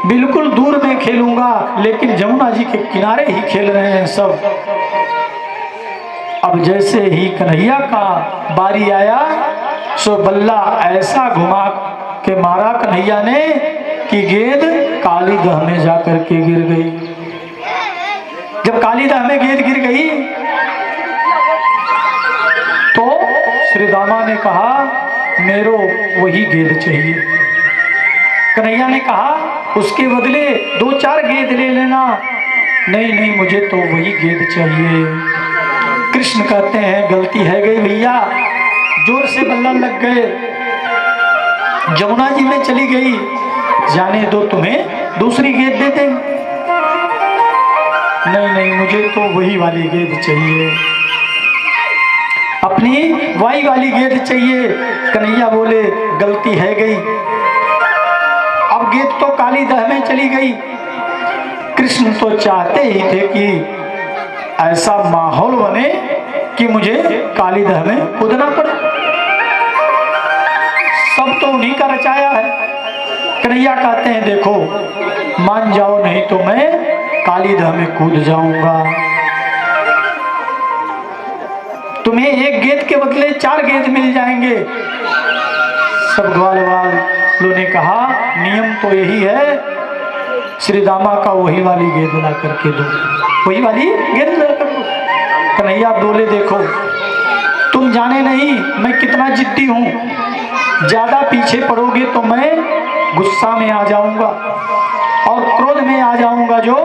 बिल्कुल दूर में खेलूंगा, लेकिन जमुना जी के किनारे ही खेल रहे हैं सब। अब जैसे ही कन्हैया का बारी आया, सो बल्ला ऐसा घुमा के मारा कन्हैया ने कि गेंद काली दह में जाकर के गिर गई। जब काली दह में गेंद गिर गई तो श्री दामा ने कहा मेरो वही गेंद चाहिए। कन्हैया ने कहा उसके बदले 2-4 गेंद ले लेना। नहीं नहीं, मुझे तो वही गेंद चाहिए। कृष्ण कहते हैं गलती है गई भैया, जोर से बल्ला लग गए, जमुना जी में चली गई, जाने दो तुम्हें दूसरी गेंद दे देंगे। नहीं नहीं, मुझे तो वही वाली गेंद चाहिए, अपनी वही वाली गेंद चाहिए। कन्हैया बोले गलती है गई, अब गेंद तो काली दह में चली गई। कृष्ण तो चाहते ही थे कि ऐसा माहौल बने कि मुझे काली दह में कूदना पड़े, सब तो उन्हीं का रचाया है। कन्हैया कहते हैं देखो मान जाओ, नहीं तो मैं काली दह में कूद जाऊंगा। तुम्हें एक गेंद के बदले 4 गेंद मिल जाएंगे। सब ग्वाल वालों ने कहा नियम तो यही है, श्री दामा का वही वाली गेंद ला करके दो, वही वाली गेंद ला कर दो। कन्हैया बोले देखो तुम जाने नहीं मैं कितना जिद्दी हूं, ज्यादा पीछे पड़ोगे तो मैं गुस्सा में आ जाऊंगा और क्रोध में आ जाऊंगा जो,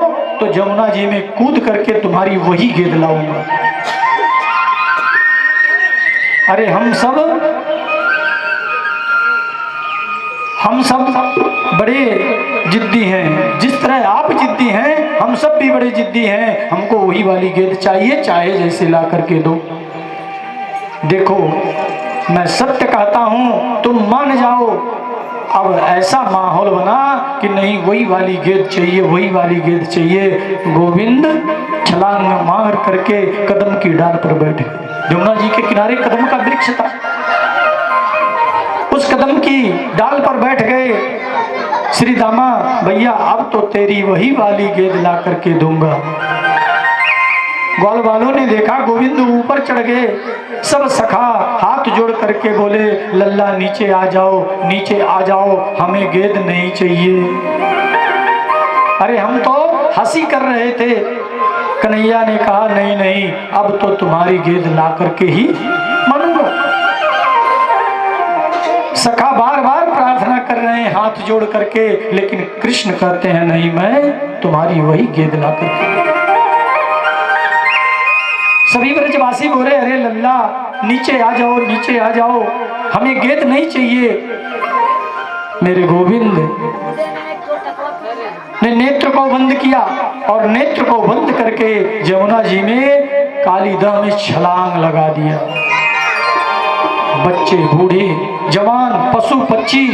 तो जमुना जी में कूद करके तुम्हारी वही गेंद लाऊंगा। अरे हम सब बड़े जिद्दी हैं, जिस तरह आप जिद्दी हैं हम सब भी बड़े जिद्दी हैं, हमको वही वाली गेंद चाहिए, चाहे जैसे ला करके दो। देखो मैं सत्य कहता हूं, तुम मान जाओ। अब ऐसा माहौल बना कि नहीं वही वाली गेंद चाहिए, वही वाली गेंद चाहिए। गोविंद छलांग मार करके कदम की डाल पर बैठे। जमुना जी के किनारे कदम का वृक्ष था, उस कदम की डाल पर बैठ गए। श्री दामा भैया अब तो तेरी वही वाली गेंद ला करके दूंगा। ग्वाल वालों ने देखा गोविंद ऊपर चढ़ गए, सब सखा हाथ जोड़ करके बोले लल्ला नीचे आ जाओ, नीचे आ जाओ, हमें गेंद नहीं चाहिए। अरे हम तो हंसी कर रहे थे। कन्हैया ने कहा नहीं नहीं, अब तो तुम्हारी गेंद ला करके ही मानूंगा। सखा बार बार प्रार्थना कर रहे हैं हाथ जोड़ करके, लेकिन कृष्ण कहते हैं नहीं मैं तुम्हारी वही गेंद ला करके। सभी ब्रजवासी बोले अरे लल्ला नीचे आ जाओ, नीचे आ जाओ, हमें गेंद नहीं चाहिए। मेरे गोविंद ने नेत्र को बंद किया और नेत्र को बंद करके जमुना जी में काली दह में छलांग लगा दिया। बच्चे बूढ़े जवान पशु पक्षी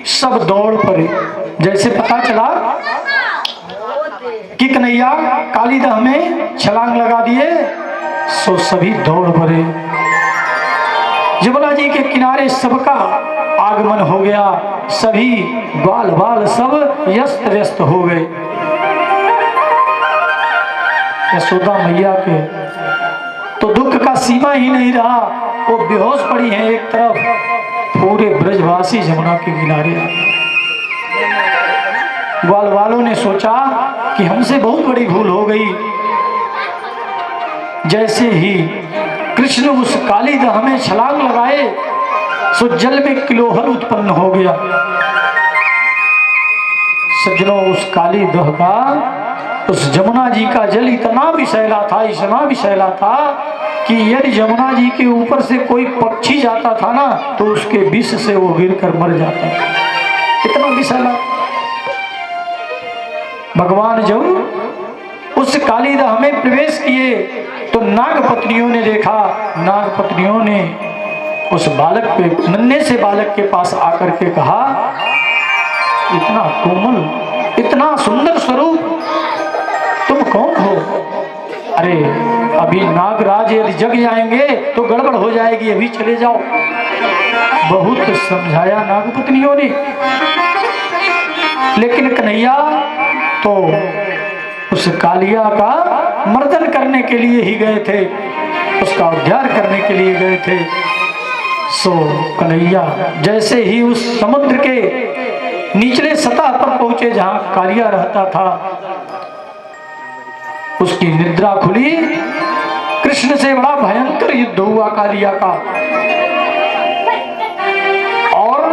सब दौड़ पड़े। जैसे पता चला कि कन्हैया काली दह में छलांग लगा दिए, सो सभी दौड़ पड़े। जमुना जी के किनारे सबका आगमन हो गया, सभी ग्वाल बाल सब व्यस्त व्यस्त हो गए। यशोदा मैया के तो दुख का सीमा ही नहीं रहा, वो बेहोश पड़ी हैं एक तरफ, पूरे ब्रजवासी जमुना के किनारे। ग्वाल वालों ने सोचा कि हमसे बहुत बड़ी भूल हो गई। जैसे ही कृष्ण उस काली दह में छलांग लगाए, सो जल में किलोहल उत्पन्न हो गया। सज्जनों उस काली दह का, उस जमुना जी का जल इतना विषैला था, इतना विषैला था कि यदि जमुना जी के ऊपर से कोई पक्षी जाता था ना तो उसके विष से वो गिरकर मर जाता, इतना विषैला। भगवान जब उस काली दह में प्रवेश किए तो नागपत्नियों ने देखा, नागपत्नियों ने उस बालक पे, नन्हे से बालक के पास आकर के कहा इतना कोमल, इतना सुंदर स्वरूप, तुम कौन हो? अरे अभी नागराज यदि जग जाएंगे तो गड़बड़ हो जाएगी, अभी चले जाओ। बहुत समझाया नागपत्नियों ने, लेकिन कन्हैया तो उस कालिया का मर्दन करने के लिए ही गए थे, उसका उद्धार करने के लिए गए थे। सो कन्हैया जैसे ही उस समुद्र के निचले सतह पर पहुंचे जहां कालिया रहता था, उसकी निद्रा खुली। कृष्ण से बड़ा भयंकर युद्ध हुआ कालिया का, और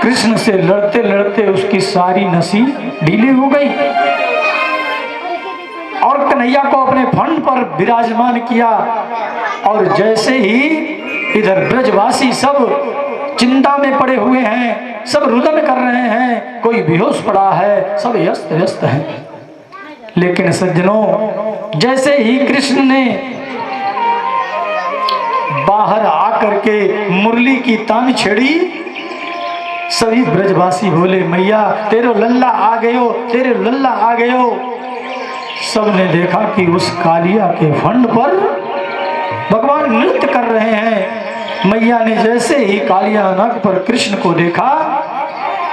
कृष्ण से लड़ते लड़ते उसकी सारी नसी ढीली हो गई और कन्हैया को अपने फन पर विराजमान किया। और जैसे ही इधर ब्रजवासी सब चिंता में पड़े हुए हैं, सब रुदन कर रहे हैं, कोई बेहोश पड़ा है, सब व्यस्त व्यस्त हैं। लेकिन सज्जनों, जैसे ही कृष्ण ने बाहर आकर के मुरली की तान छेड़ी, सभी ब्रजवासी बोले मैया तेरे लल्ला आ गयो, तेरे लल्ला आ गयो। सबने देखा कि उस कालिया के फंड पर भगवान नृत्य कर रहे हैं। मैया ने जैसे ही कालिया नाग पर कृष्ण को देखा,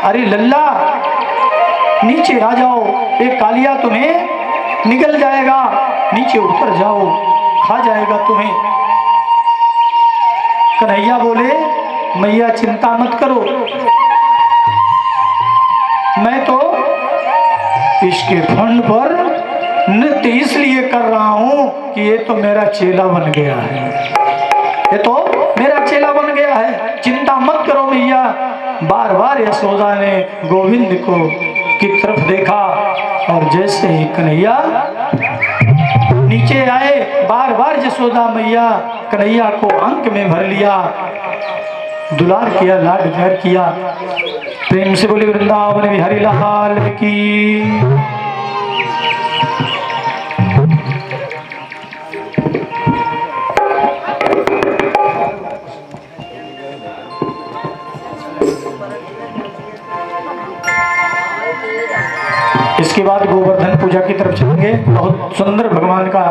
अरे लल्ला नीचे आ जाओ, एक कालिया तुम्हें निगल जाएगा, नीचे उतर जाओ, खा जाएगा तुम्हें। कन्हैया बोले मैया चिंता मत करो, मैं तो इसके फंड पर नृत्य इसलिए कर रहा हूं कि ये तो मेरा चेला बन गया है, ये तो मेरा चेला बन गया है, चिंता मत करो मैया। बार बार यशोदा ने गोविंद को की तरफ देखा और जैसे ही कन्हैया नीचे आए, बार बार यशोदा मैया कन्हैया को अंक में भर लिया, दुलार किया, लाड प्यार किया। प्रेम से बोले वृंदावन बिहारी लाल की। इसके बाद गोवर्धन पूजा की तरफ चलेंगे। बहुत सुंदर भगवान का,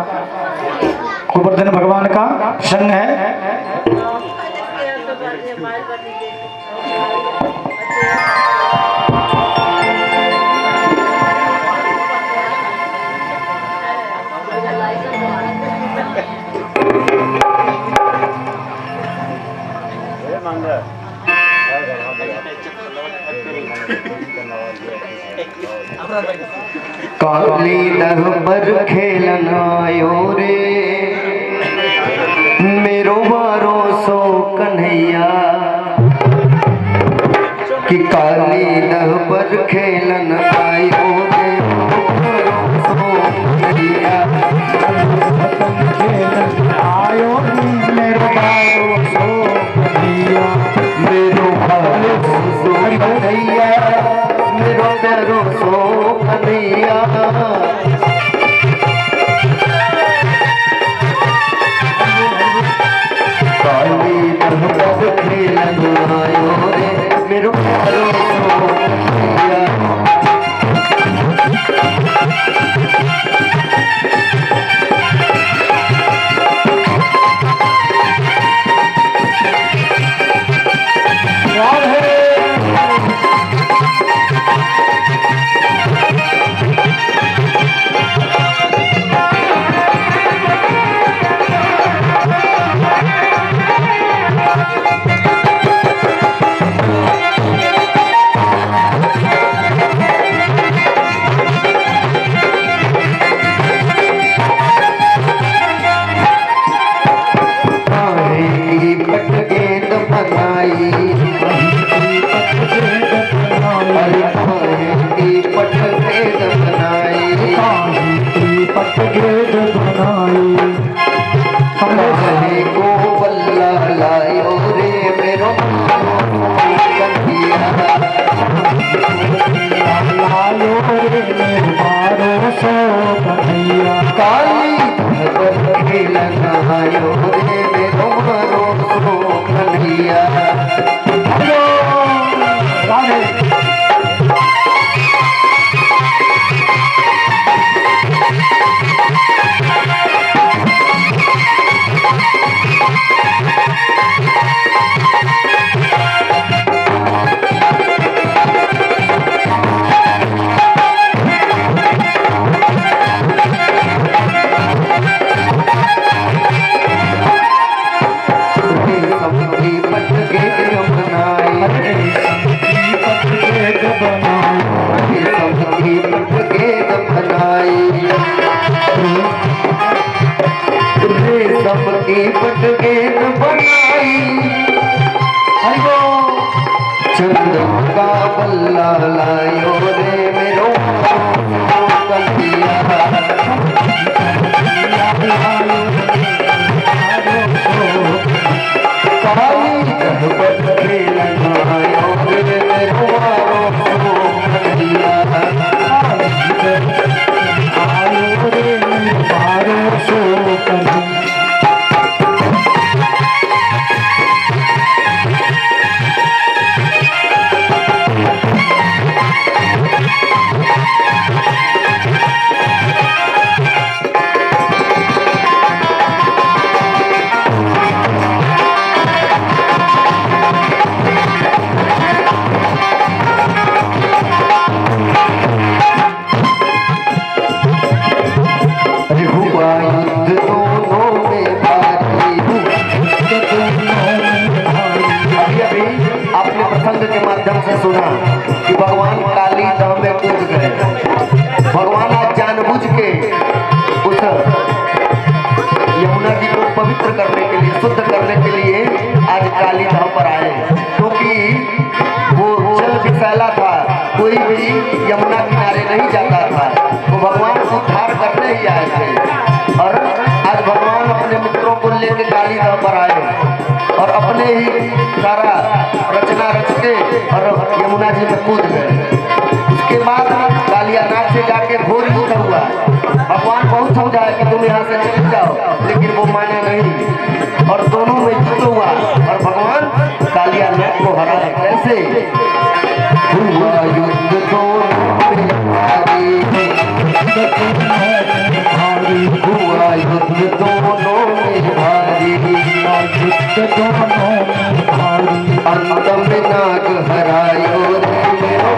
गोवर्धन भगवान का संग है। काली दह पर खेलन आयो रे, मेरो मारो सो कन्हैया। कि काली दह पर खेलन आयो रे, सो कन्हैया। आयो मेरो मारो सो कन्हैया, मेरो मारो सो कन्हैया, मेरो प्यारो सो कन्हैया। काली दह पर खेलन आयो रे, मेरो प्यारो सो कन्हैया। काली भगत खेलन आयो रे, मेरो मारो सो कन्हैया। बनाई रेशम की पटगेंद बनाई चंदन का बल्ला लायो रे मेरो कलिया काली गणपत लगायो रे मेरो कलिया आयो रे मारो सो कलिया के माध्यम से सुना कि भगवान काली धाम में कूद गए। भगवान आज जानबूझ के उस यमुना जी को पवित्र करने के लिए, शुद्ध करने के लिए आज काली धाम पर आए, क्योंकि वो जल विषैला था, कोई भी यमुना किनारे नहीं जाता था, तो भगवान उद्धार करने ही आए थे। और आज भगवान अपने मित्रों को लेकर काली धाम पर आए और अपने ही सारा रचना रच के और यमुना जी में कूद गए। उसके बाद कालियानाथ से जाके घोर युद्ध हुआ। भगवान बहुत समझाया कि तुम यहाँ से चले जाओ, लेकिन वो माने नहीं और दोनों में युद्ध हुआ और भगवान कालियानाथ को हराया। कैसे हुआ युद्ध दोनों में भारी, हुआ युद्ध दोनों में भारी, अंत में नाग हरायो रे मेरो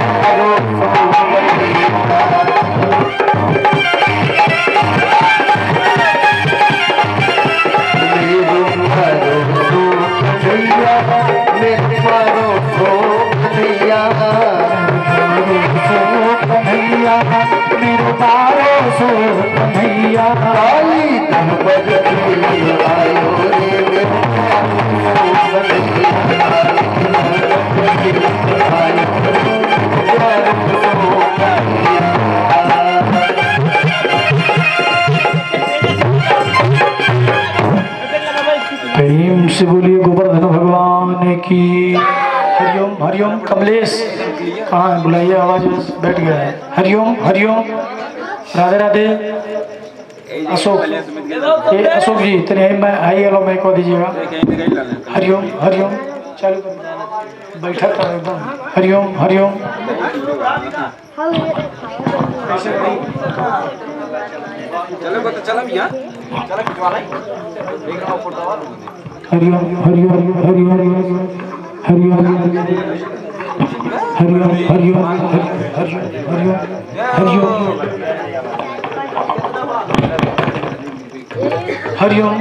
काली धनपद आयो रे प्रेम से बोलिए गोवर्धन भगवान की। हरिओम हरिओम। कमलेश कहाँ है? बुलाइए, आवाज बैठ गया है। हरिओम हरिओम। राधे राधे। अशोक, ये अशोक जी तेरे मैं आई एलो मैं को दीजिएगा। हरिओम हरिओम। चालू कर, बैठा था एकदम। हरिओम हरिओम। हरिओम हरिओम हरिओम हरिओम हरिओम हरिओम हरिओम हरिओम।